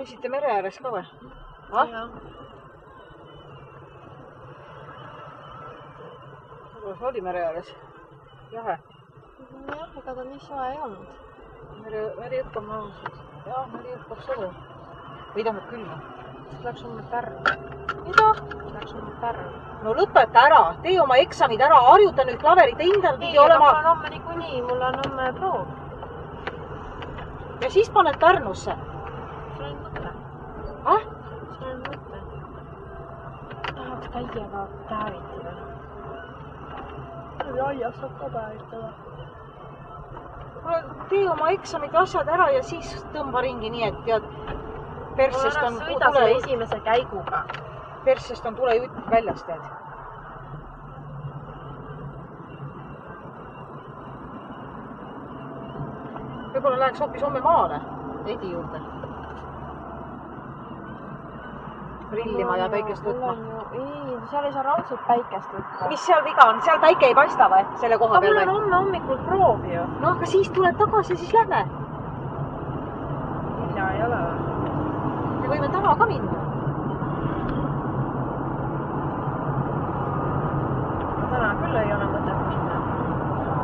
käisite mere ääres ka või? Ah? Kuidas oli mere ääres? Jahe? Jah, ega ta nii soe ei olnud. Meri õppab mõnusalt. Jah, meri õppab sõdu. Või tähendab külm. Siis läks oma pärn. Mida? Läks oma pärn. No lõpeta ära. Tee oma eksamid ära. Harjuta nüüd klaverit. Hindanud pidi olema... Mul on homme niikuinii. Mul on homme proov. Ja siis paned Pärnusse. Sul on mõte. Ah? Sul on mõte. Tahaks täiega päevitada. Aias saab ka päevitada. Tee oma eksamid asjad ära ja siis tõmba ringi nii, et tead, persest on sõida selle esimese käiguga. Persest on tulejutt väljas, tead. Võib-olla läheks hoopis homme maale, Edi juurde. Grillima ja päikest võtma. Ei, seal ei saa raudselt päikest võtta. Mis seal viga on? Seal päike ei paista või? Selle koha peal või? Mul on homme hommikul proov ju. No, aga siis tuled tagasi ja siis lähme. Mina ei ole või? Me võime täna ka minna. Täna küll ei ole mõtet minna.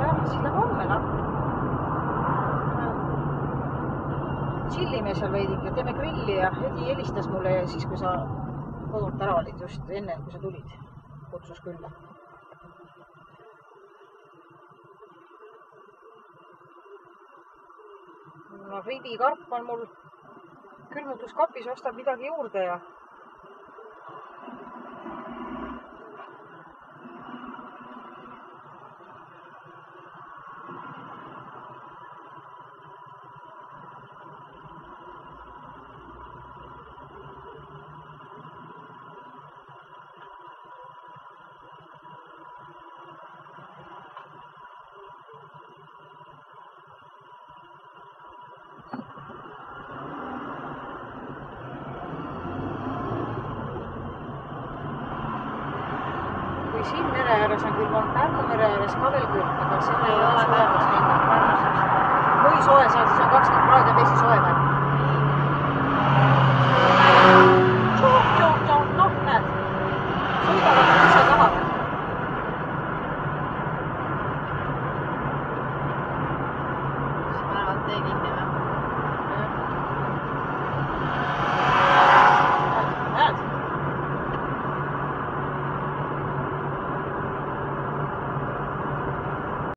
Jah, siis lähme homme, noh. Chillime seal veidike, teeme grilli ja Edi helistas mulle ja siis, kui sa kodult ära olid just enne, kui sa tulid, kutsus külla. Riidikarp on mul külmutuskapis, ostab midagi juurde ja siin mere ääres on küll Pärnu mere ääres ka veel küll, aga seal ei ole soojemust hinna. Kui soe seal, siis on 20 kraadi ja vesi soe või?